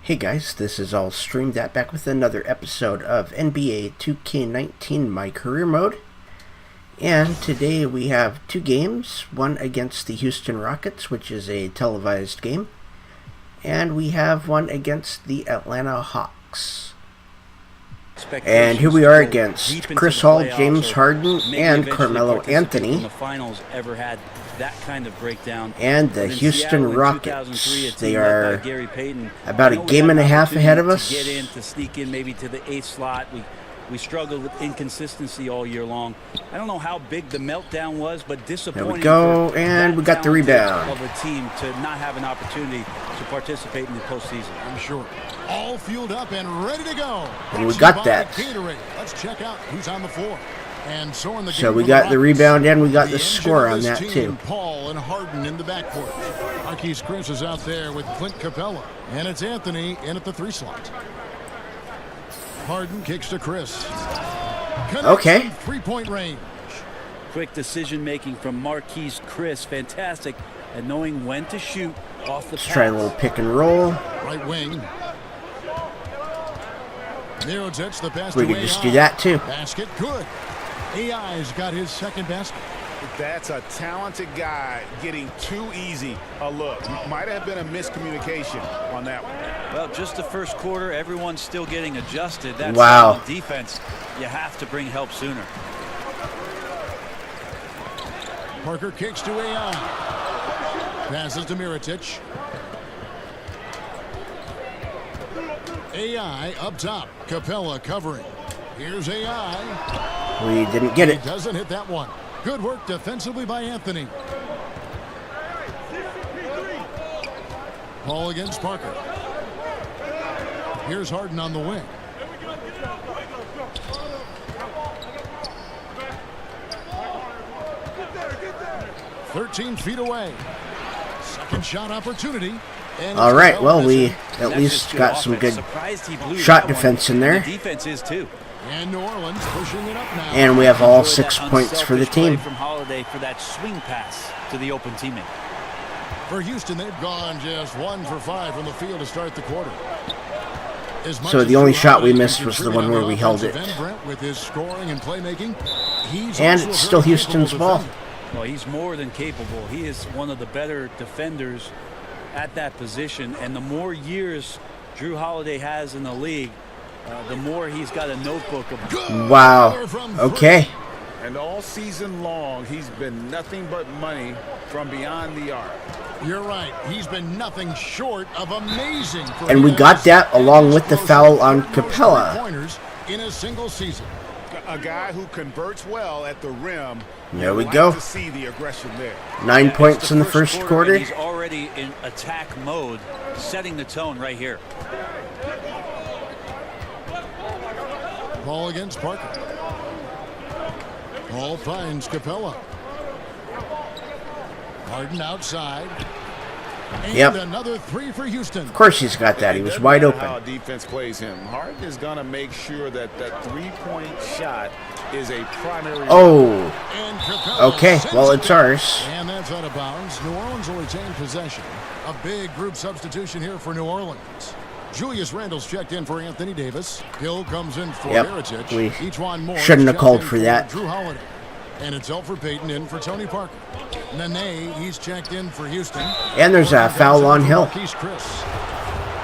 Hey guys, this is all Streamed At back with another episode of NBA 2k19 MyCareer mode. And today we have two games, one against the Houston Rockets, which is a televised game, and we have one against the Atlanta Hawks. And here we are against Chris Hall, James Harden, and Carmelo Anthony. The finals ever had that kind of breakdown. And the Houston Rockets. They are about a game and a half ahead of us. To sneak in maybe to the 8th slot. We struggled with inconsistency all year long. I don't know how big the meltdown was, but disappointing. There we go, and we got the rebound. Of a team to not have an opportunity to participate in the postseason. I'm sure. All fueled up and ready to go. And we got that. Let's check out who's on the floor. And so we got the rebound and we got the score on that too. Paul and Harden in the backcourt. Marquise Chris is out there with Clint Capella, and it's Anthony in at the 3 slot. Harden kicks to Chris. Okay. 3-point range. Quick decision making from Marquise Chris. Fantastic at knowing when to shoot off the pass. Let's try a little pick and roll. Right wing. Mirotic, the pass we could just do that too. Basket good. AI's got his second basket. That's a talented guy getting too easy a look. Might have been a miscommunication on that one. Well, just the first quarter, everyone's still getting adjusted. That's wow. Defense. You have to bring help sooner. Parker kicks to AI. Passes to Mirotic. AI up top. Capella covering. Here's AI. We didn't get it. He doesn't hit that one. Good work defensively by Anthony. Ball against Parker. Here's Harden on the wing. "13 feet away. Second shot opportunity. All right, well, we at least got some good shot defense in there. Defense is too. And New Orleans pushing it up now. And we have all 6 points for the team. From Holiday for that swing pass to the open teammate. For Houston, they've gone just 1 for 5 from the field to start the quarter. So the only shot we missed was the one where we held it. With his scoring and playmaking, and it's still Houston's ball. Well, he's more than capable. He is one of the better defenders at that position, and the more years Drew Holiday has in the league, the more he's got a notebook of. Wow. Okay. And all season long, he's been nothing but money from beyond the arc. You're right. He's been nothing short of amazing. And we got that along with the foul on Capella. Pointers in a single season. A guy who converts well at the rim. There we go. To see the aggression there. 9 points in the first quarter. He's already in attack mode, setting the tone right here. Ball against Parker. Ball finds Capella. Harden outside. And yep. Another 3 for Houston. Of course he's got that. He was wide open. How defense plays him. Harden is going to make sure that that 3-point shot is a primary. Oh. Okay. Well, it's ours. And that's out of bounds. New Orleans will retain possession. A big group substitution here for New Orleans. Julius Randle's checked in for Anthony Davis. Hill comes in for Mirotic. We Ejuan shouldn't have called for that. Drew Holiday. And it's Elfrid Payton in for Tony Parker. Nene, he's checked in for Houston. And there's a foul on Hill. Chris.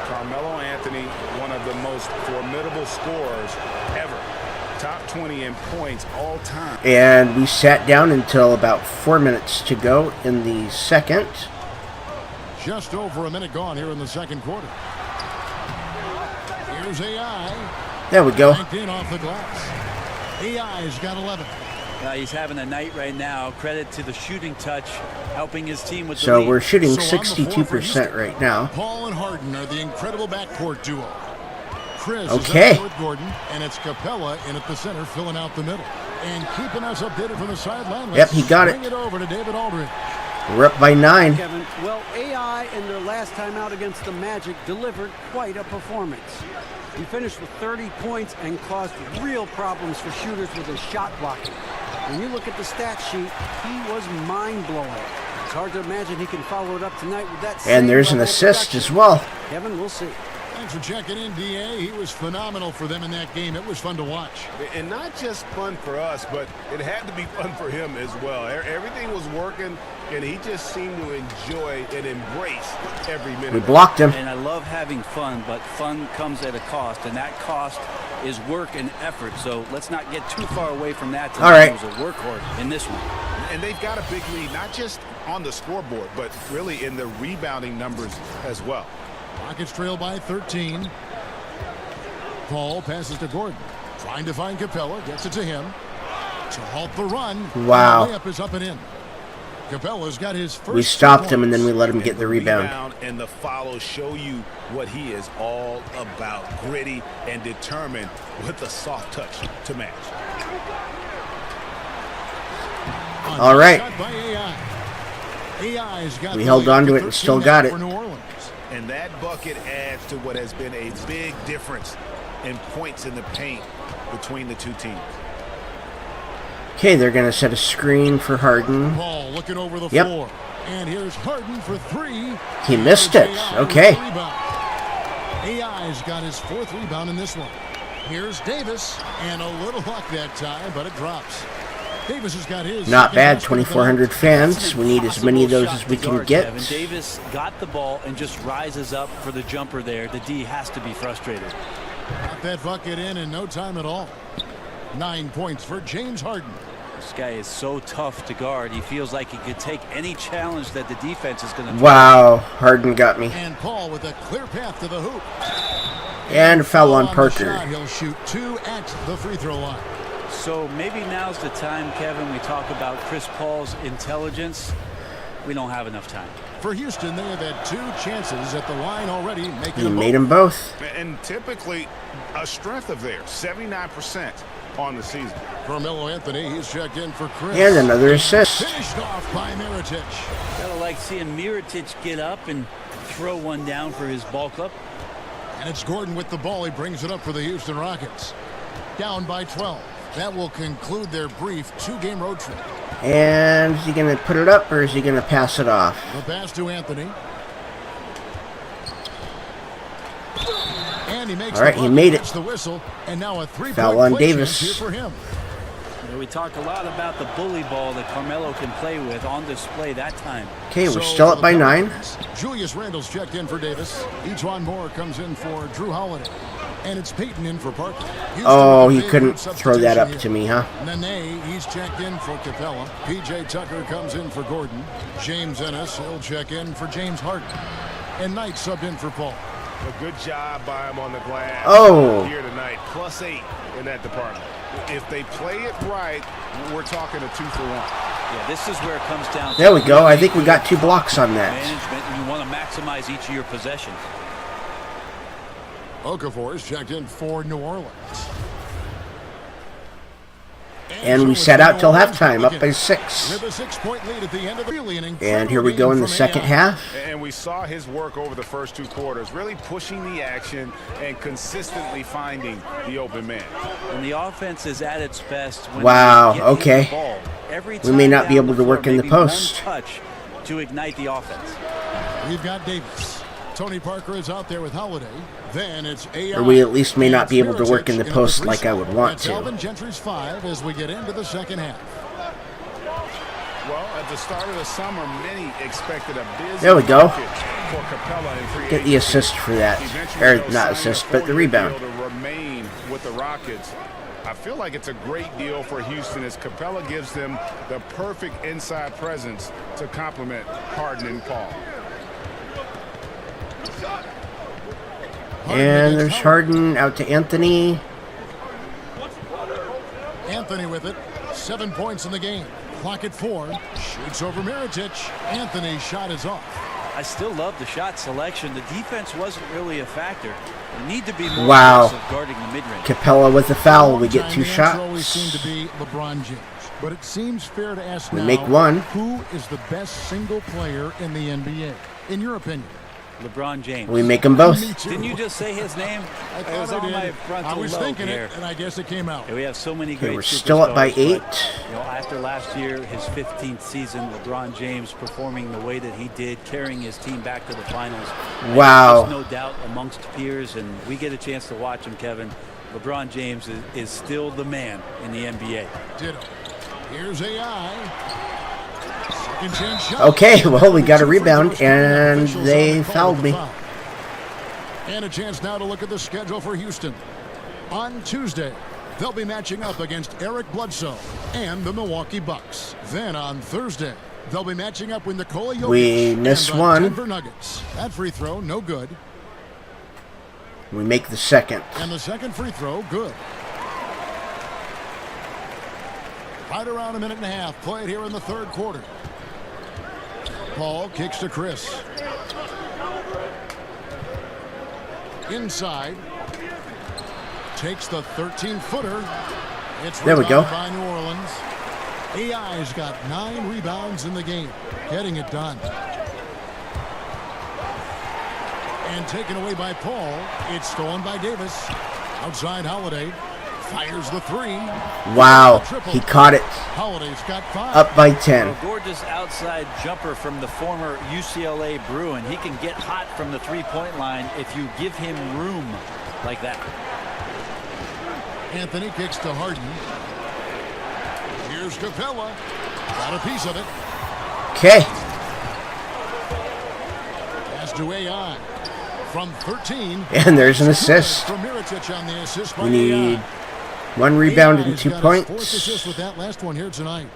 Carmelo Anthony, one of the most formidable scorers ever. Top 20 in points all time. And we sat down until about 4 minutes to go in the second. Just over a minute gone here in the second quarter. Here's AI. There we go. In off the glass. AI's got 11. He's having a night right now. Credit to the shooting touch, helping his team with the So lead. we're shooting 62% right now. Paul and Harden are the incredible backcourt duo. Chris okay. is out with Gordon, and it's Capella in at the center, filling out the middle. And keeping us updated from the sideline. Yep, he got it. Bring it over to David Aldridge. We're up by 9. Kevin, well, AI in their last time out against the Magic delivered quite a performance. He finished with 30 points and caused real problems for shooters with his shot blocking. When you look at the stat sheet, he was mind-blowing. It's hard to imagine he can follow it up tonight with that. And there's an assist as well. Kevin, we'll see. Thanks for checking in, D.A. He was phenomenal for them in that game. It was fun to watch. And not just fun for us, but it had to be fun for him as well. Everything was working, and he just seemed to enjoy and embrace every minute. We blocked him. And I love having fun, but fun comes at a cost, and that cost is work and effort. So let's not get too far away from that. All right. He was a workhorse in this one. And they've got a big lead, not just on the scoreboard, but really in the rebounding numbers as well. Rockets trail by 13. Paul passes to Gordon. Trying to find Capella. Gets it to him. To halt the run. Wow. The layup is up and in. Capella's got his first. We stopped him, and then we let him get the rebound. And the follows show you what he is all about. Gritty and determined with a soft touch to match. All right. We held on to it and still got it. And that bucket adds to what has been a big difference in points in the paint between the two teams. Okay, they're going to set a screen for Harden. Paul looking over the floor. And here's Harden for three. He missed it. Okay. AI's got his fourth rebound in this one. Here's Davis. And a little luck that time, but it drops. Davis has got his. Not bad, 2,400 fans. We need as many of those as we can get. Kevin. Davis got the ball and just rises up for the jumper there. The D has to be frustrated. Got that bucket in no time at all. 9 points for James Harden. This guy is so tough to guard. He feels like he could take any challenge that the defense is going to. Wow, Harden got me. And Paul with a clear path to the hoop. And foul on Parker. He'll shoot 2 at the free throw line. So maybe now's the time, Kevin, we talk about Chris Paul's intelligence. We don't have enough time. For Houston, they have had 2 chances at the line already. He made them both. And typically a strength of theirs, 79% on the season. Carmelo Anthony, he's checked in for Chris. And another assist. Finished off by Mirotic. Kind of like seeing Mirotic get up and throw one down for his ball club. And it's Gordon with the ball. He brings it up for the Houston Rockets. Down by 12. That will conclude their brief 2-game road trip. And is he going to put it up or is he going to pass it off? The pass to Anthony. And he makes all right, he made it. The whistle, and now a 3-point foul on play Davis. here for him. We talk a lot about the bully ball that Carmelo can play with on display that time. Okay, we're still up by 9. Julius Randle's checked in for Davis. Ejuan Moore comes in for Drew Holiday. And it's Peyton in for Parker. Oh, he couldn't throw that up to me, huh? Nene, he's checked in for Capella. P.J. Tucker comes in for Gordon. James Ennis, he'll check in for James Harden. And Knight subbed in for Paul. A good job by him on the glass here tonight. +8 in that department. If they play it right, we're talking a 2 for 1. Yeah, this is where it comes down. There we go. I think we got 2 blocks on that. Management, and you want to maximize each of your possessions. Okafor is checked in for New Orleans. And we sat out till halftime, up by 6. With a 6-point lead at the end of the and here we go in the second half. And we saw his work over the first 2 quarters, really pushing the action and consistently finding the open man. And the offense is at its best when wow, they get okay. the ball. Every we may time not be down able to work in the maybe one post. touch to ignite the offense. We've got Davis. Tony Parker is out there with Holiday. Then it's AI. Or we at least may not be able to work in the post like I would want to. Alvin Gentry's 5 as we get into the second half. Well, at the start of the summer, many expected a busy there we go. For Capella and free get the assist for that. Or not assist, but the rebound. To remain with the Rockets. I feel like it's a great deal for Houston as Capella gives them the perfect inside presence to complement Harden and Paul. And there's Harden out to Anthony. Anthony with it. 7 points in the game. Clock at 4. Shoots over Mirotic. Anthony's shot is off. I still love the shot selection. The defense wasn't really a factor. You need to be more aggressive guarding the mid-range. Capella with the foul. We get 2 shots. Always seemed to be LeBron James. But it seems fair to ask we now, make 1. Who is the best single player in the NBA, in your opinion? LeBron James. We make them both. Didn't you just say his name? I it was on my frontal I was lobe thinking here. it, and I guess it came out. Yeah, we have so many great we're still up by 8. But, you know, after last year, his 15th season, LeBron James performing the way that he did, carrying his team back to the finals. Wow. There's no doubt amongst peers, and we get a chance to watch him, Kevin. LeBron James is still the man in the NBA. Ditto. Here's AI. Second chance shot. Okay, well, we got a rebound, and they fouled me. And a chance now to look at the schedule for Houston. On Tuesday, they'll be matching up against Eric Bledsoe and the Milwaukee Bucks. Then on Thursday, they'll be matching up with Nikola Jokic We missed and the one. Denver Nuggets. That free throw, no good. We make the second. And the second free throw, good. Right around a minute and a half played here in the third quarter. Paul kicks to Chris. Inside. Takes the 13-footer. It's there we go. By New Orleans. AI's got 9 rebounds in the game. Getting it done. And taken away by Paul. It's stolen by Davis. Outside Holiday. Fires the 3. Wow, he caught it. Holiday's got 5. Up by 10. A gorgeous outside jumper from the former UCLA Bruin. He can get hot from the three-point line if you give him room like that. Anthony kicks to Harden. Here's Capella. Got a piece of it. Okay. Pass to AI. From 13. And there's an assist. From Mirotic on the assist by We need AI. 1 rebound and AI's 2 got his points. 4th assist with that last one here tonight.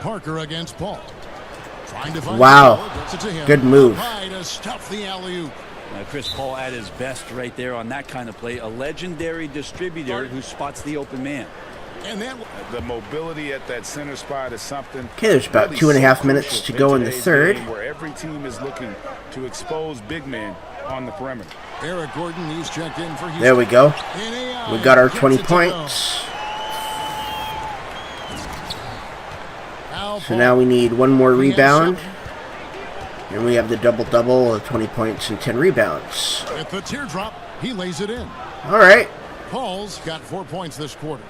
Parker against Paul. Trying to find Wow. Paul, gets it to him. Good move. High to stuff the alley-oop. Chris Paul at his best right there on that kind of play. A legendary distributor who spots the open man. And then The mobility at that center spot is something. Okay, there's about really 2.5 so minutes crucial to go in the today's third. game, where every team is looking to expose big men on the perimeter. Eric Gordon, he's checked in for Houston. There we go. And AI We got our gets 20 it to go. points. Now So Paul. now we need 1 more He has rebound. 7. And we have the double-double of 20 points and 10 rebounds. With the teardrop, he lays it in. All right. Paul's got 4 points this quarter.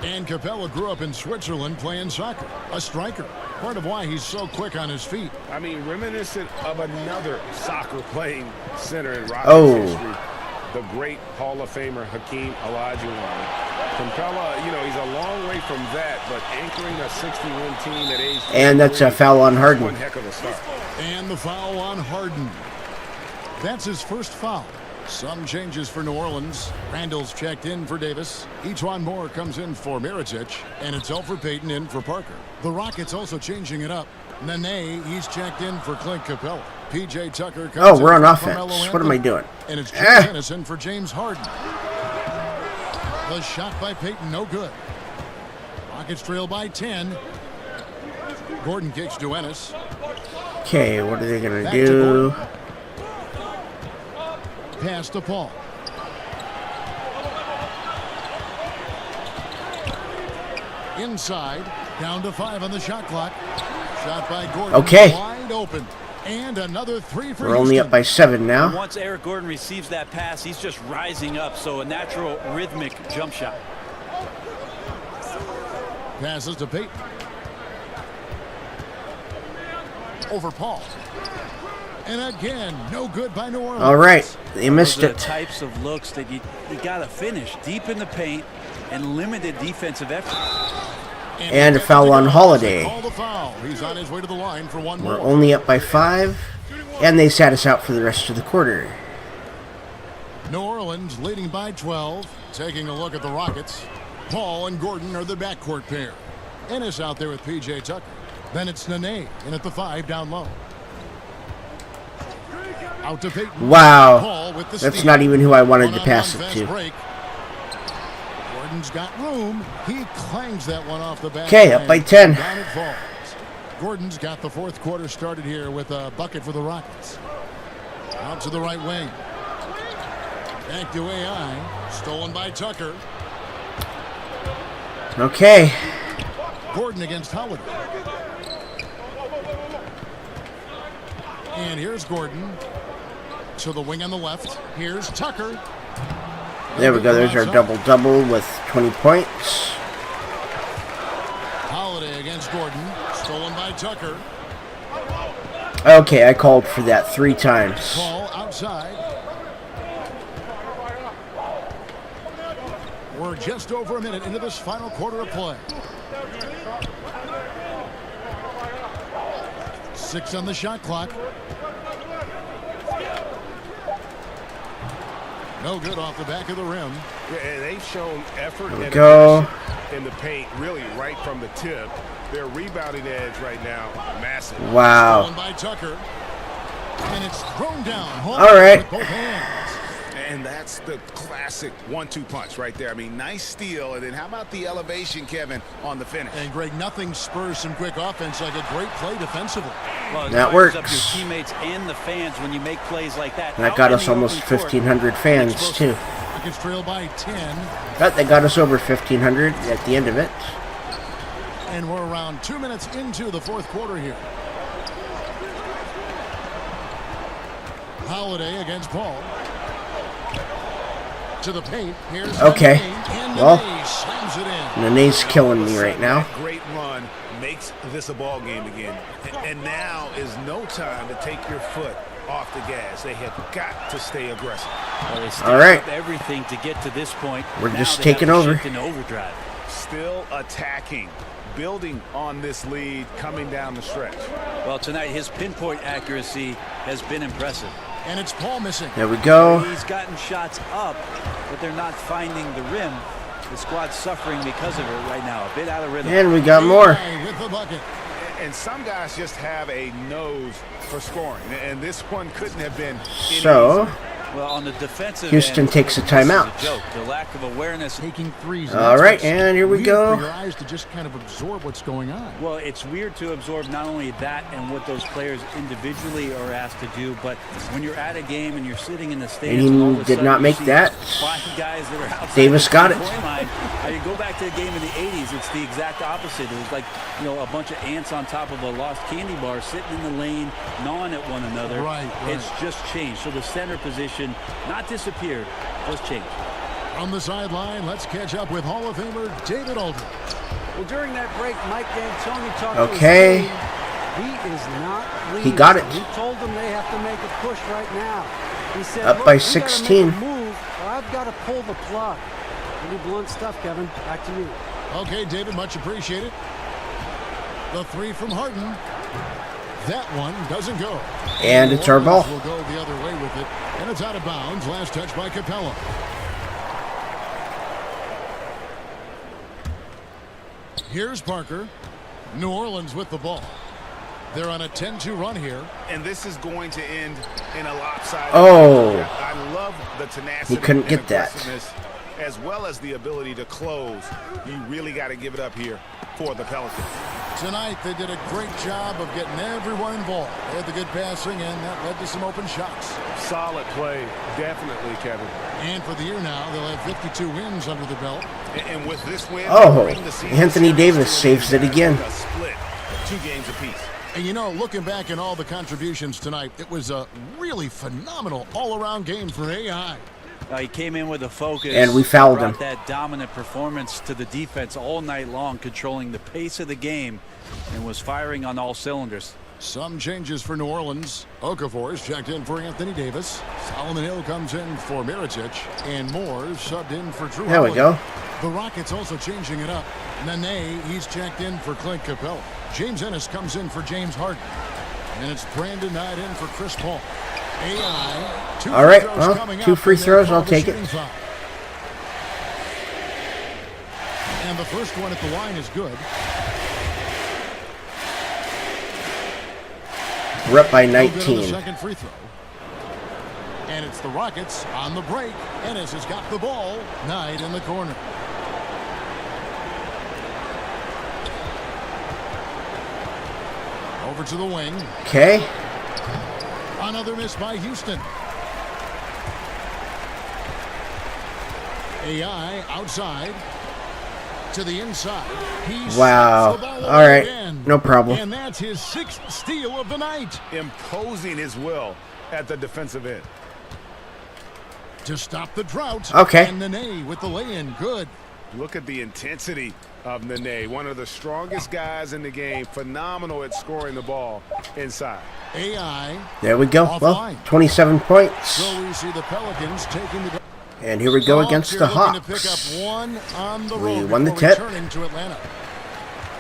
And Capella grew up in Switzerland playing soccer, a striker. Part of why he's so quick on his feet. I mean, reminiscent of another soccer-playing center in Rockets Oh. history, the great Hall of Famer Hakeem Olajuwon. Capella, you know, he's a long way from that, but anchoring a 60-win team at age 23, And that's a foul on Harden. one heck of a start. And the foul on Harden. That's his first foul. Some changes for New Orleans. Randall's checked in for Davis. Etuan Moore comes in for Mirotic. And it's Elfrid Payton in for Parker. The Rockets also changing it up. Nene, he's checked in for Clint Capella. PJ Tucker comes Oh, we're in on for Carmelo offense. What am I Anthony. doing? And it's Ah. Jim Dennis in for James Harden. The shot by Payton, no good. Rockets trail by 10. Gordon kicks to Ennis. Okay, what are they going to Back to do? Gordon. Pass to Paul. Inside, down to 5 on the shot clock. Shot by Gordon. Okay. Wide open. And another 3 for We're only up by 7 now. Once Eric Gordon receives that pass, he's just rising up, so a natural rhythmic jump shot. Passes to Payton. Over Paul. And again, no good by New Orleans. All right, they missed Those are the it. types of looks that you got to finish deep in the paint and limited defensive effort. And a foul on Holiday. Call the foul. He's on his way to the line for one We're more. only up by 5, and they sat us out for the rest of the quarter. New Orleans leading by 12. Taking a look at the Rockets. Paul and Gordon are the backcourt pair. Ennis out there with PJ Tucker. Then it's Nene in at the 5 down low. Out to Payton. Wow, Paul with the that's steal. not even who I wanted to One-on-one pass it fast to. break. Gordon's got room. He clangs that one off the back. Okay, up by 10. Down it falls. Gordon's got the fourth quarter started here with a bucket for the Rockets. Out to the right wing. Back to AI. Stolen by Tucker. Okay, Gordon against Howard. And here's Gordon. To the wing on the left. Here's Tucker. there we go. There's our double-double with 20 points. Holiday against Gordon. Stolen by Tucker. Okay, I called for that 3 times. Ball outside. We're just over a minute into this final quarter of play. 6 on the shot clock. No good off the back of the rim. Yeah, they've shown effort and Go. aggression in the paint, really right from the tip. Their rebounding edge right now, massive. Wow. Stolen by Tucker. And it's thrown down. All right. With both hands. And that's the classic 1-2 punch right there. I mean, nice steal. And then how about the elevation, Kevin, on the finish? And Greg, nothing spurs some quick offense like a great play defensively. Well, it That fires up works. your teammates and the fans when you make plays like that. That Out got in us the almost open court. 1,500 fans, too. Rockets trail by 10. But they got us over 1,500 at the end of it. And we're around 2 minutes into the fourth quarter here. Holiday against Paul. To the paint. Here's Okay. Nene, and Well, Nene slams it in. Nene's killing me right now. That great run makes this a ball game again. And now is no time to take your foot off the gas. They have got to stay aggressive. Well, they All right. up everything to get to this point. We're Now just they have taking to over. shift into overdrive. Still attacking, building on this lead coming down the stretch. Well, tonight his pinpoint accuracy has been impressive. And it's Paul missing. There we go. He's gotten shots up, but they're not finding the rim. The squad's suffering because of it right now. A bit out of rhythm. And we got more. AI with the bucket. And some guys just have a nose for scoring. And this one couldn't have been any So, easier. Well, on the defensive Houston end, takes a this is timeout. joke. The lack of awareness. Taking threes. All right, and here we Weird go. For your eyes to just kind of absorb what's going on. Well, it's weird to absorb not only that and what those players individually are asked to do, but when you're at a game and you're sitting in the stands, And he all of a did sudden not you make see that. 5 guys that are outside Davis the got it. three-point line. You go back to the game in the 80s, it's the exact opposite. It was like, you know, a bunch of ants on top of a lost candy bar sitting in the lane, gnawing at one another. Right. It's just changed. So the center position, not disappeared, just changed. On the sideline, let's catch up with Hall of Famer David Aldridge. Well, during that break, Mike D'Antoni talked Okay. to his team. He is not pleased. He got it. He told them they have to make a push right now. He said, Up "Look, by we gotta 16. make a move, or I've got to pull the plug." Pretty blunt stuff, Kevin. Back to you. Okay, David, much appreciated. The 3 from Harden. That one doesn't go. And it's our ball. We'll go the other way with it. And it's out of bounds. Last touch by Capella. Here's Parker. New Orleans with the ball. They're on a 10-2 run here. And this is going to end in a lopsided. Oh. I love the tenacity. He couldn't and get that. aggressiveness, as well as the ability to close. You really got to give it up here for the Pelicans. Tonight, they did a great job of getting everyone involved. They had the good passing, and that led to some open shots. Solid play, definitely, Kevin. And for the year now, they'll have 52 wins under the belt. And with this win, Oh, bring the season Anthony series Davis to a saves it again. A split, 2 games apiece. And you know, looking back at all the contributions tonight, it was a really phenomenal all-around game for AI. He came in with a focus. And we fouled brought him. that dominant performance to the defense all night long, controlling the pace of the game, and was firing on all cylinders. Some changes for New Orleans. Okafor's checked in for Anthony Davis. Solomon Hill comes in for Mirotic. And Moore subbed in for Drew There we Holiday. go. The Rockets also changing it up. Nene, he's checked in for Clint Capella. James Ennis comes in for James Harden. And it's Brandon Knight in for Chris Paul. AI. 2 All right, free throws well, coming 2 up, free and they're throws, called I'll the take it. shooting foul. And the first one at the line is good. We're up by No good on the 19. second free throw. And it's the Rockets on the break. Ennis has got the ball. Knight in the corner. Over to the wing. Okay. Another miss by Houston. AI outside. To the inside. He Wow. snaps the ball All away right. again. No problem. And that's his 6th steal of the night. Imposing his will at the defensive end. To stop the drought. Okay. And Nene with the lay-in. Good. Look at the intensity of Nene, one of the strongest guys in the game, phenomenal at scoring the ball inside. AI. There we go. Well, Offline. 27 points. So we see the Pelicans taking the. And here we go against the Hawks. To pick Hawks. up one on the We road won the before tip. returning to Atlanta.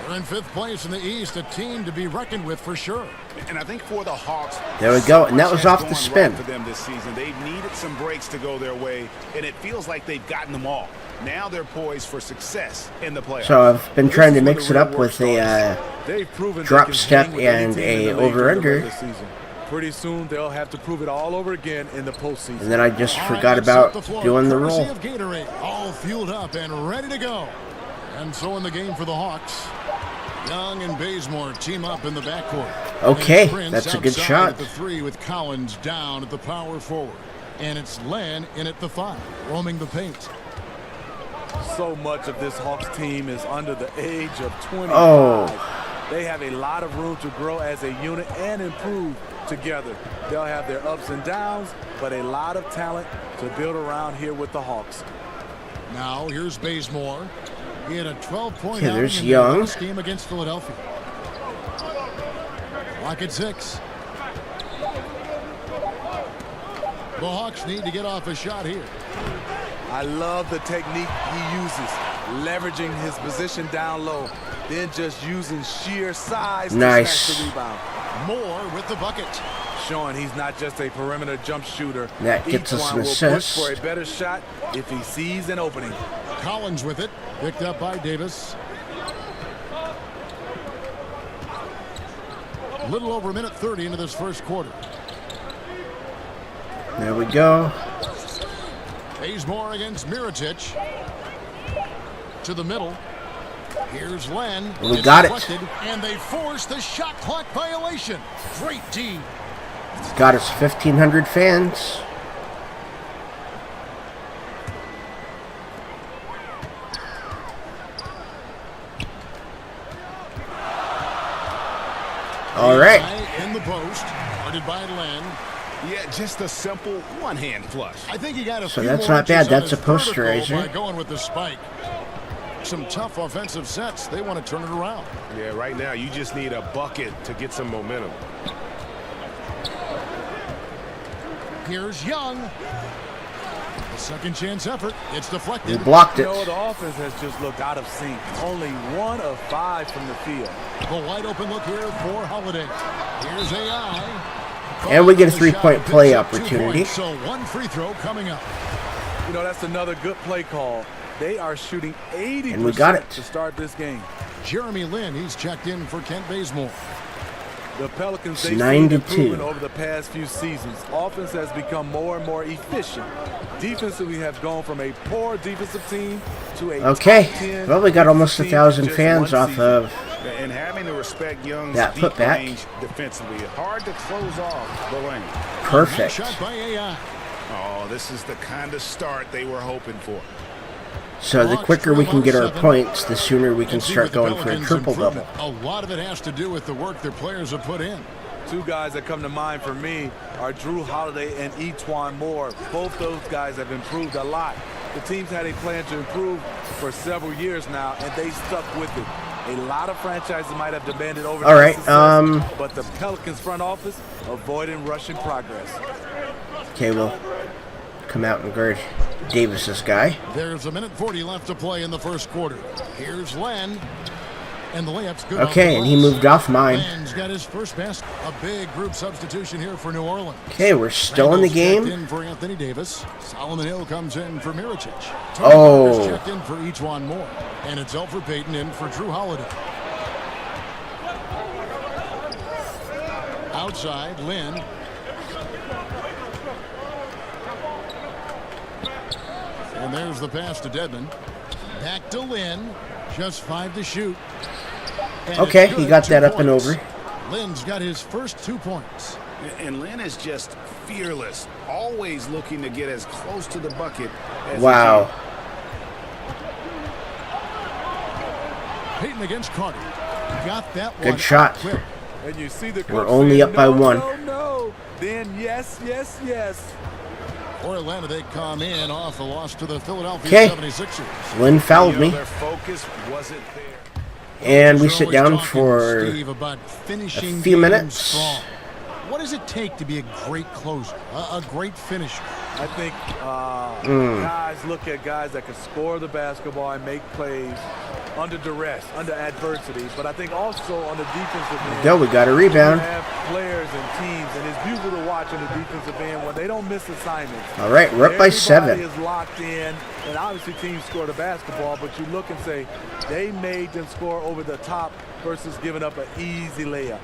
They're in 5th place in the East, a team to be reckoned with for sure. And I think for the Hawks, There we go, and that was off the going spin. right for them this season. They've needed some breaks to go their way, and it feels like they've gotten them all. Now they're poised for success in the playoffs. So I've been trying to mix it up with a They've proven drop they can step hang with any and team a in the league during the over-under. regular season. Pretty soon they'll have to prove it all over again in the postseason. And then I just All forgot right, about let's set the floor. doing the Courtesy roll. of Gatorade, all fueled up and ready to go. And so in the game for the Hawks, Young and Bazemore team up in the backcourt. Okay, And Prince that's a good outside shot. At the 3 with Collins down at the power forward. And it's Len in at the 5, roaming the paint. So much of this Hawks team is under the age of 25. Oh. They have a lot of room to grow as a unit and improve together. They'll have their ups and downs, but a lot of talent to build around here with the Hawks. Now here's Bazemore. He had a 12-point Okay, there's outing in Young. the last game against Philadelphia. Lock at 6. The Hawks need to get off a shot here. I love the technique he uses, leveraging his position down low, then just using sheer size Nice. to snatch the rebound. Moore with the bucket. Showing he's not just a perimeter jump shooter. That gets us Each an one will assist. push for a better shot if he sees an opening. Collins with it. Picked up by Davis. A little over a minute 30 into this first quarter. There we go. Bazemore against Mirotic. To the middle. Here's Len. We It's got it. deflected, and they force the shot clock violation. Great D. Got us 1,500 fans. All right. In the post. Guarded by Len. Yeah, just a simple one-hand flush. I think he got a So few that's more not bad. inches on That's his a vertical posterizer. by going with the spike. Some tough offensive sets. They want to turn it around. Yeah, right now you just need a bucket to get some momentum. Here's Young. A second chance effort. It's We deflected. blocked You it. know, the offense has just looked out of sync. Only 1 of 5 from the field. The wide open look here for Holiday. Here's AI. And we get a On the shot, three-point picks play up 2 opportunity. points, so one free throw coming up. You know, that's another good play call. They are shooting 80% And we got it. to start this game. Jeremy Lin, he's checked in for Kent Bazemore. The Pelicans, It's they've 9 to seen improvement 2. over the past few seasons. Offense has become more and more efficient. Defensively have gone from a poor defensive team to a Okay. top 10 Well, we got almost team in 1,000 just fans one off season. of And having to respect Young's that deep putback. range defensively. Hard to close off the lane. perfect. Shot by AI. Oh, this is the kind of start they were hoping for. So the quicker we can get our points, the sooner we can And see start with the going for a Pelicans' triple-double. improvement, a lot of it has to do with the work their players have put in. Two guys that come to mind for me are Drew Holiday and Etuan Moore. Both those guys have improved a lot. The team's had a plan to improve for several years now, and they stuck with it. A lot of franchises might have demanded over. All right, but the Pelicans front office avoiding rushing progress. Okay, we'll come out and guard Davis's guy. There's a minute 40 left to play in the first quarter. Here's Len. And the layup's good. Okay, and he moved off mine. Len's got his first basket. A big group substitution here for New Orleans. Okay, we're still in the Randall's checked game. in for Anthony Davis. Solomon Hill comes in for Mirotic. Oh. Parker's checked in for Etuan Moore. And it's Elfrid Payton in for Drew Holiday. Outside, Lynn. And there's the pass to Dedmon. Back to Lynn. Just 5 to shoot. And Okay, it's he good, got 2 that up and points. over. Lynn's got his first 2 points. And Lynn is just fearless, always looking to get as close to the bucket as Wow. he can. Payton against Carter. Got that one. Good shot. quick. And you see the We're coach only saying, up by no, 1. No, no. Then yes, yes, yes. For Atlanta, they come in off a loss to the Philadelphia Okay. 76ers. Lynn fouled You know, me. their focus wasn't there. And we They're sit always down talking, for Steve, about finishing few games minutes. strong. What does it take to be a great closer, a great finisher? I think guys look at guys that can score the basketball and make plays under duress, under adversity. But I think also on the defensive end, Go, we got a rebound. you have players and teams, and it's beautiful to watch on the defensive end when they don't miss assignments. All right, we're up by 7. Everybody is locked in, and obviously teams score the basketball, but you look and say they made them score over the top versus giving up an easy layup.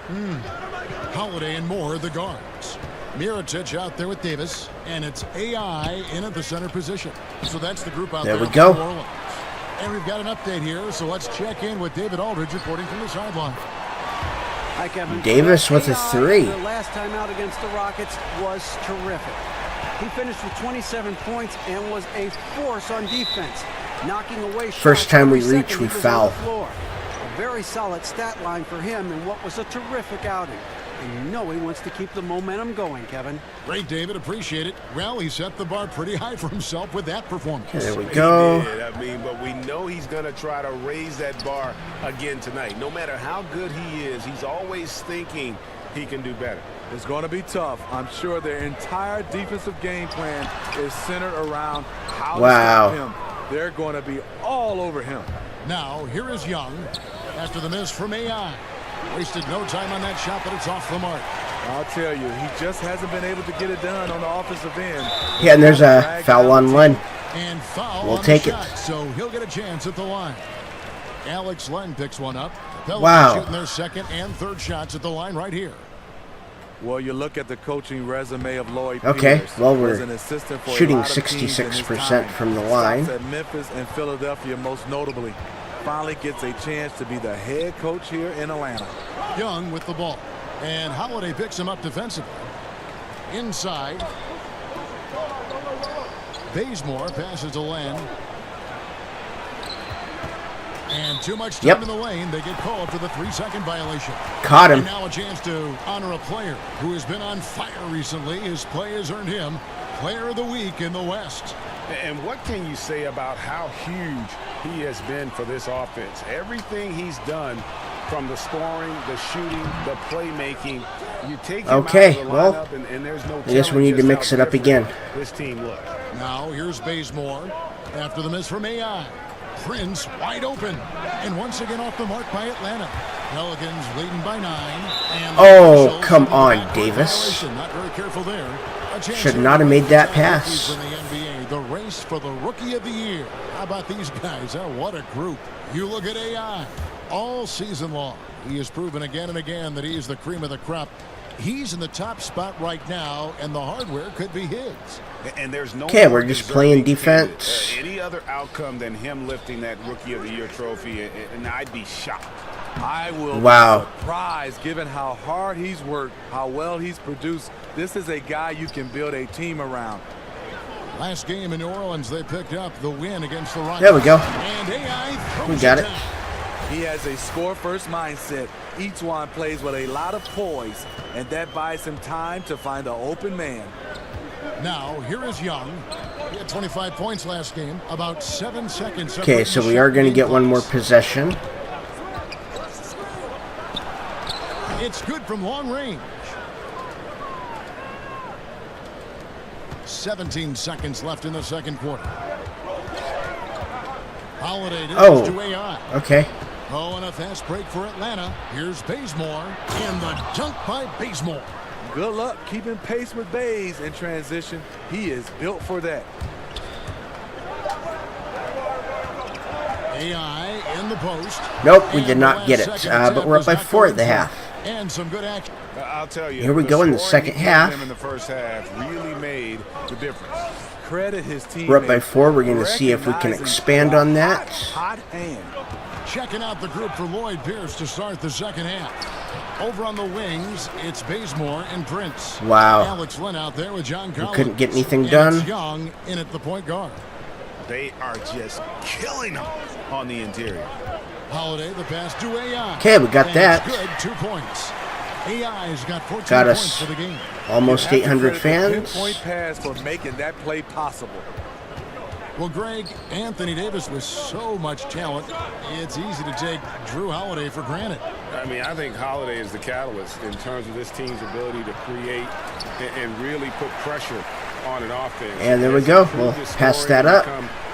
Holiday and Moore, the guards. Mirotic out there with Davis, and it's AI in at the center position. So that's the group out there. There we go. for New Orleans. And we've got an update here, so let's check in with David Aldridge reporting from the sideline. Hi, Kevin. Davis with a AI, 3. The last time out against the Rockets was terrific. He finished with 27 points and was a force on defense, knocking away shots. First time we every reach, second we he was foul. on the floor. A very solid stat line for him in what was a terrific outing. And you know he wants to keep the momentum going, Kevin. Great, David. Appreciate it. Well, he set the bar pretty high for himself with that performance. There we go. He did. I mean, but we know he's going to try to raise that bar again tonight. No matter how good he is, he's always thinking he can do better. It's going to be tough. I'm sure their entire defensive game plan is centered around how to stop him. They're going to be all over him. Now, here is Young after the miss from AI. Wasted no time on that shot, but it's off the mark. I'll tell you, he just hasn't been able to get it done on the offensive end. Yeah, and there's a foul on Len. And foul We'll on take the it. shot, so he'll get a chance at the line. Alex Len picks one up. Pelicans Wow. shooting their second and third shots at the line right here. Well, you look at the coaching resume of Lloyd Okay, Pierce. well, Was we're an assistant for a shooting lot of teams in his 66% time. from the line. Stops at Memphis and Philadelphia most notably. Finally gets a chance to be the head coach here in Atlanta. Young with the ball. And Holiday picks him up defensively. Inside. Bazemore passes to Len. And too much time Yep. in the lane. They get called for the 3-second violation. Caught him. And now a chance to honor a player who has been on fire recently. His play has earned him Player of the Week in the West. And what can you say about how huge he has been for this offense? Everything he's done, from the scoring, the shooting, the playmaking, you take him Okay, out of the well, lineup and there's no I guess we telling need to just mix how it up different again. This team looks. Now here's Bazemore after the miss from AI. Prince wide open. And once again off the mark by Atlanta. Pelicans leading by 9. And Oh, come on, Davis. Not very careful there. A chance Should here not have to made that rookies pass. in the NBA. The race for the Rookie of the Year. How about these guys? Oh, what a group. You look at AI. All season long, he has proven again and again that he is the cream of the crop. He's in the top spot right now, and the hardware could be his. And there's no Okay, more we're just playing deserving defense. candidate, any other outcome than him lifting that Rookie of the Year trophy, and I'd be shocked. I will Wow. be surprised given how hard he's worked, how well he's produced. This is a guy you can build a team around. Last game in New Orleans, they picked up the win against the Rockets. There we go. And AI throws We got it. down. He has a score-first mindset. Each one plays with a lot of poise, and that buys him time to find an open man. Now, here is Young. He had 25 points last game, about 7 seconds. Okay, so we are going to get one more possession. It's good from long range. 17 seconds left in the second quarter. Holiday Oh. to AI. Okay. Oh, and a fast break for Atlanta. Here's Bazemore, and the dunk by Bazemore. Good luck keeping pace with Bays in transition. He is built for that. AI in the post. Nope, we did And not the get last it, second but we're up attempt by is not 4 at going the through. half. And some good action. I'll tell you. Here we go in the scoring second he gave half. them in the first half really made the difference. Credit his team. We're up by 4. We're going to see if we can expand on that. Hot hand. Checking out the group for Lloyd Pierce to start the second half. Over on the wings, it's Bazemore and Prince. Wow. Alex Len out there with John Collins. couldn't get anything And done. it's Young in at the point guard. They are just killing them on the interior. Holiday, the pass to AI. Okay, we got And that. It's good, 2 points. AI's got 14 Got points us for the game. almost You have to 800 credit the fans. pinpoint pass for making that play possible. Well, Greg, Anthony Davis with so much talent, it's easy to take Drew Holiday for granted. I mean, I think Holiday is the catalyst in terms of this team's ability to create and really put pressure on an offense. And there we go. We'll pass that up.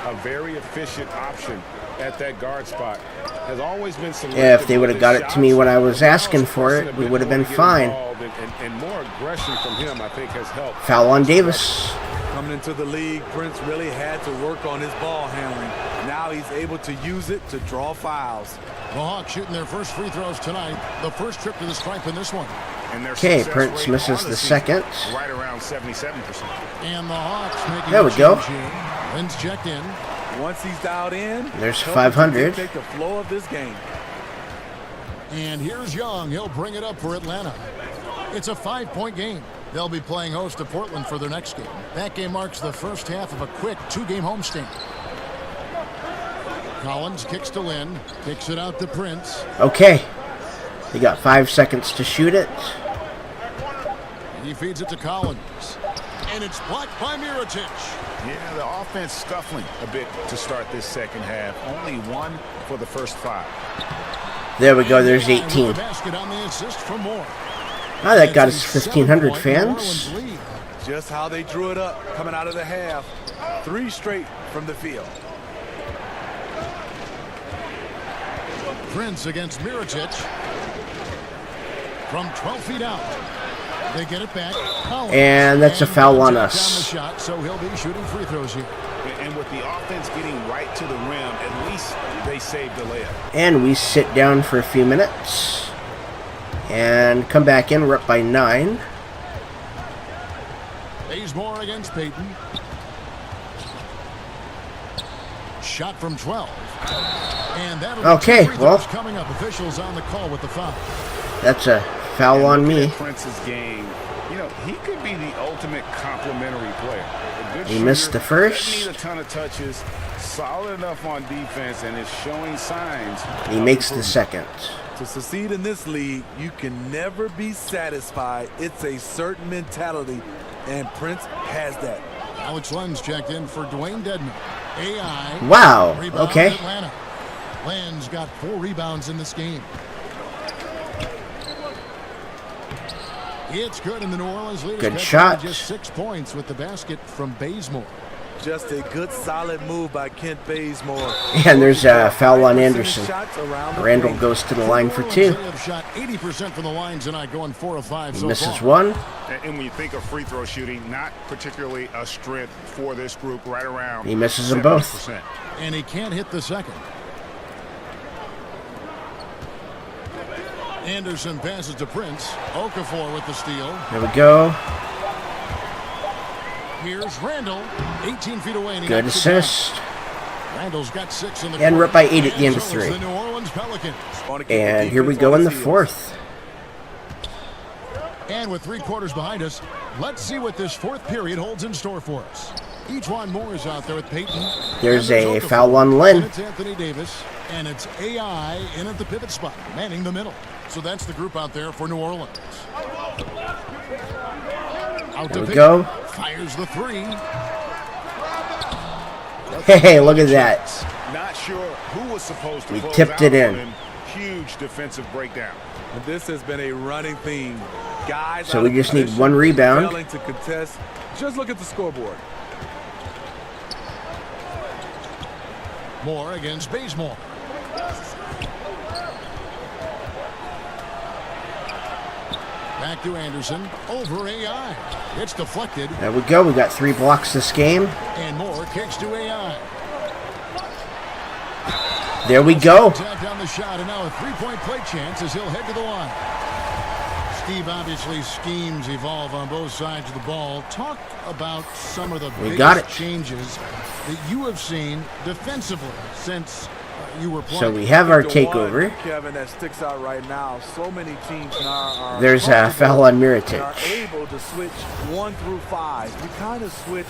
A very efficient option at that guard spot. Has always been Yeah, if they would have got it to me when I was asking for it, we would have been fine. And more aggression from him, I think, has helped. Foul on Davis. Coming into the league, Prince really had to work on his ball handling. Now he's able to use it to draw fouls. The Hawks shooting their first free throws tonight. The first trip to the stripe in this one. Okay, Prince misses the second. Right around 77%. And the Hawks making there we go. Lynn's checked in. Once he's dialed in, there's 500. Take the flow of this game. And here's Young. He'll bring it up for Atlanta. It's a 5-point game. They'll be playing host to Portland for their next game. That game marks the first half of a quick 2-game homestand. Collins kicks to Lynn, kicks it out to Prince. Okay. They got 5 seconds to shoot it. He feeds it to Collins. And it's blocked by Mirotic. Yeah, the offense scuffling a bit to start this second half. Only 1 for the first 5. There we go. There's 18. The basket on the assist for Moore. Ah, that got us 1,500 fans. Just how they drew it up coming out of the half. 3 straight from the field. Prince against Mirotic. From 12 feet out. They get it back. Collins. And that's a foul on us. Down the shot, so he'll be shooting free throws here. And with the offense getting right to the rim, at least they saved the layup. And we sit down for a few minutes. And come back in. We're up by 9. Bazemore against Payton. Shot from 12. And that'll okay, well, coming up. Officials on the call with the foul. That's a foul on me. Prince's game, you know, he could be the ultimate complementary player. A good He shooter, missed the first. doesn't need a ton of touches, solid enough on defense, and is showing signs. He makes the second. To succeed in this league, you can never be satisfied. It's a certain mentality, and Prince has that. Alex Lenz checked in for Dwayne Dedman. AI. Wow. Okay. Atlanta. Lenz got 4 rebounds in this game. It's good in the New Orleans leaders. Good shot. Just 6 points with the basket from Bazemore. Just a good, solid move by Kent Bazemore. And there's a foul on Anderson. Randall goes to the line for 2. They have shot 80% from the line tonight, going 4 of 5 so misses far. 1. And when you think of free throw shooting, not particularly a strength for this group, right around. He misses them both. And he can't hit the second. Anderson passes to Prince. Okafor with the steal. There we go. Here's Randall, 18 feet away. And he Good knocks it down. assist. Randall's got 6 in the And we're up by 8 at the end of so is 3. the New Orleans Pelicans. And here we go in the 4th. And with 3 quarters behind us, let's see what this 4th period holds in store for us. Ejuan Moore is out there with Payton. There's a foul on Lynn. And it's Anthony Davis. And it's AI in at the pivot spot, manning the middle. So that's the group out there for New Orleans. Out There to we go. Fires the 3. Hey, look at that. Not sure who was supposed to We close tipped it out in. on him. Huge defensive breakdown. And this has been a running theme. Guys, So out we of just need position, 1 rebound. failing to contest. Just look at the scoreboard. Moore against Bazemore. Back to Anderson. Over AI. It's deflected. There we go. We got 3 blocks this game. And Moore kicks to AI. There we go. Tapped down the shot, and now a 3-point play chance as he'll head to the line. Steve, obviously schemes evolve on both sides of the ball. Talk about some of the biggest changes that you have seen defensively since you were playing. So we have our The takeover. one, Kevin, that sticks out right now. So many teams now are There's a foul on Mirotic. are able to switch 1 through 5. We kind of switch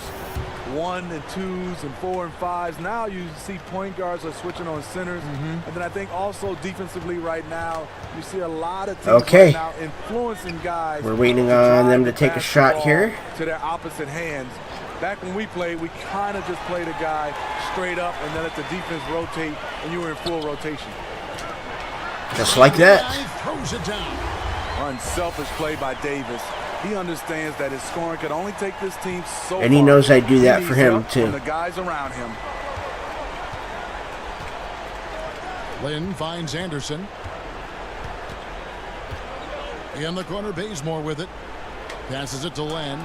1 and 2s and 4 and 5s. Now you see point guards are switching on centers. And then I think also defensively right now, you see a lot of teams right now influencing guys. We're waiting on them to take a shot here. To their opposite hands. Back when we played, we kind of just played a guy straight up and then let the defense rotate, and you were in full rotation. Just like that. Throws it down. Unselfish play by Davis. He understands that his scoring could only take this team so far. And he knows I do that He for needs him help too. from the guys around him. Lynn finds Anderson. In the corner, Bazemore with it. Passes it to Len.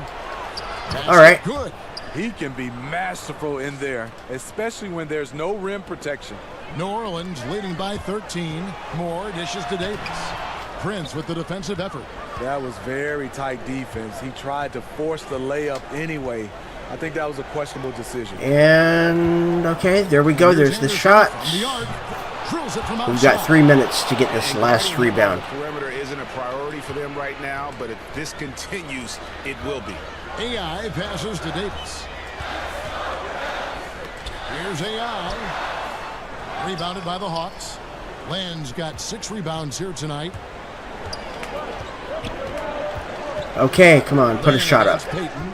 All right. Good. He can be masterful in there, especially when there's no rim protection. New Orleans leading by 13. Moore dishes to Davis. Prince with the defensive effort. That was very tight defense. He tried to force the layup anyway. I think that was a questionable decision. And okay, there we go. There's the shot. We've got 3 minutes to get this last rebound. The perimeter isn't a priority for them right now, but if this continues, it will be. AI passes to Davis. Here's AI. Rebounded by the Hawks. Len's got 6 rebounds here tonight. Okay, come on, put a shot up. Payton.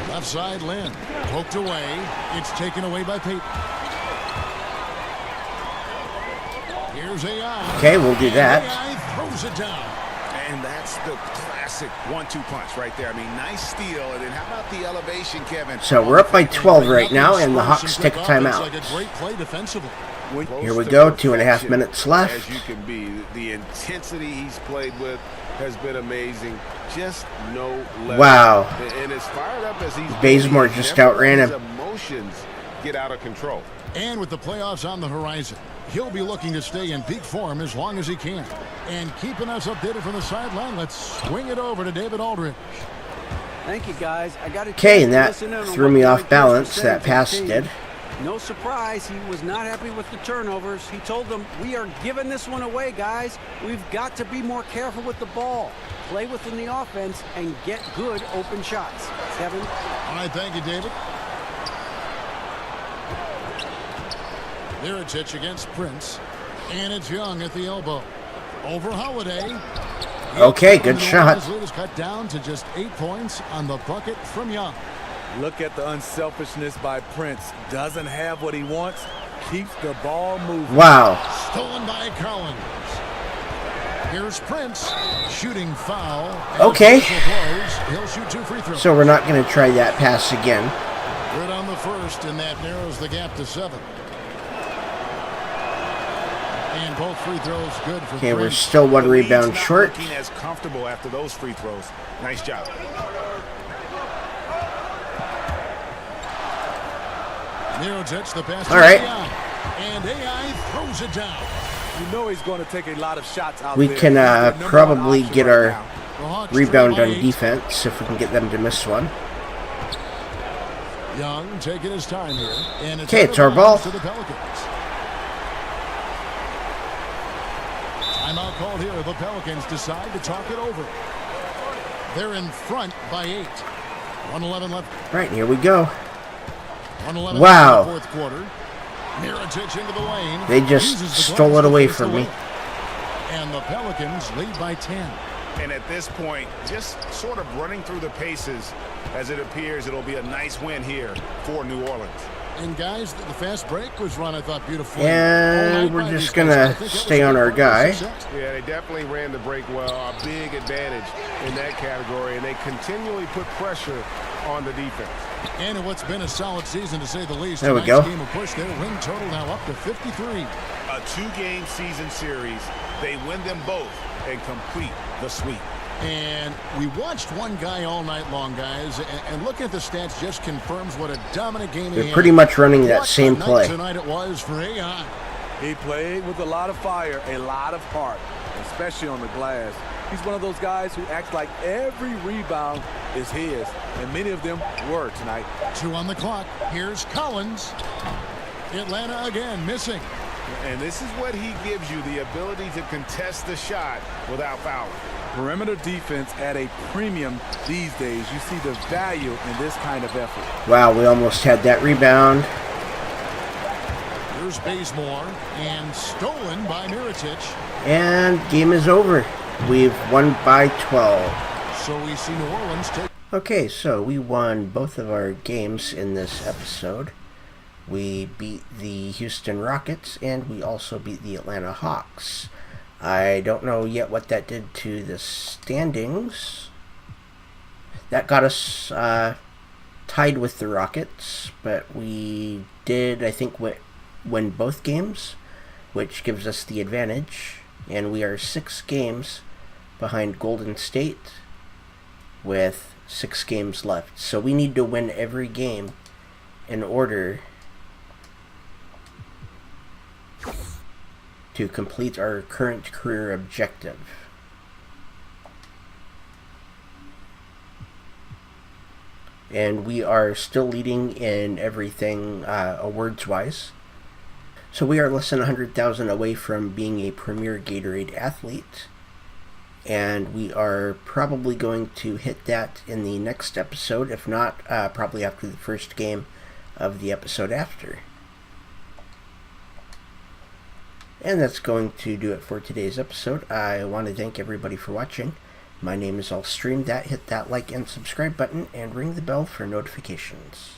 Left side, Len. Poked away. It's taken away by Payton. Here's AI. Okay, we'll do that. AI throws it down. And that's the classic 1-2 punch right there. I mean, nice steal. And then how about the elevation, Kevin? So we're up by 12 right now, and the Hawks take a timeout. Like a great play defensively. Here we go, 2.5 minutes left. As you can be, the intensity he's played with has been amazing. Just no level. Wow. And as fired up as he's Bazemore been, just never outran let him. his emotions get out of control. And with the playoffs on the horizon, he'll be looking to stay in peak form as long as he can. And keeping us updated from the sideline, let's swing it over to David Aldridge. Thank you, guys. I got to Okay, and that threw me off balance. That pass did. No surprise, he was not happy with the turnovers. He told them, we are giving this one away, guys. We've got to be more careful with the ball, play within the offense, and get good open shots. Kevin? All right, thank you, David. Mirotic against Prince. And it's Young at the elbow. Over Holiday. Okay, good shot. His lead is cut down to just 8 points on the bucket from Young. Look at the unselfishness by Prince. Doesn't have what he wants. Keeps the ball moving. Wow. Stolen by Collins. Here's Prince. Shooting foul. Okay. He'll shoot 2 free throws. So we're not going to try that pass again. Good on the first, and that narrows the gap to 7. And both free throws good for Okay, we're Prince. still 1 The lead's rebound not short. looking as comfortable after those free throws. Nice job. Mirotic, the pass. All right. And AI throws it down. You know he's going to take a lot of shots out We there. can He's the number one probably option get right our now. The Hawks rebound trail on by 8. defense if we can get them to miss one. Young taking his time here. And Okay, it's our ball. To the Pelicans. Timeout called here. The Pelicans decide to talk it over. They're in front by 8. 1:11 left. Right, here we go. 1:11 Wow. in the fourth quarter. Mirotic into the lane. They just Uses the stole glass it to away face from the me. win. And the Pelicans lead by 10. And at this point, just sort of running through the paces as it appears it'll be a nice win here for New Orleans. And guys, the fast break was run, I thought, beautifully. And we're just gonna stay on our guy. Yeah, they definitely ran the break well. A big advantage in that category, and they continually put pressure on the defense. And in what's been a solid season, to say the least. There we tonight's go. Game will push their win total now up to 53. A 2-game season series. They win them both and complete the sweep. And we watched one guy all night long, guys, and looking at the stats just confirms what a dominant game he They're had. pretty much running that What same a night play. tonight it was for AI. He played with a lot of fire, a lot of heart, especially on the glass. He's one of those guys who acts like every rebound is his, and many of them were tonight. 2 on the clock. Here's Collins. Atlanta again missing. And this is what he gives you, the ability to contest the shot without fouling. Perimeter defense at a premium these days. You see the value in this kind of effort. Wow, we almost had that rebound. Here's Bazemore, and stolen by Mirotic. And game is over. We've won by 12. So we see New Orleans take. Okay, so we won both of our games in this episode. We beat the Houston Rockets, and we also beat the Atlanta Hawks. I don't know yet what that did to the standings. That got us tied with the Rockets, but we did, I think, win both games, which gives us the advantage, and we are 6 games behind Golden State with 6 games left. So we need to win every game in order to complete our current career objective. And we are still leading in everything awards-wise. So we are less than 100,000 away from being a premier Gatorade athlete. And we are probably going to hit that in the next episode, if not, probably after the first game of the episode after. And that's going to do it for today's episode. I want to thank everybody for watching. My name is All Stream That. Hit that like and subscribe button and ring the bell for notifications.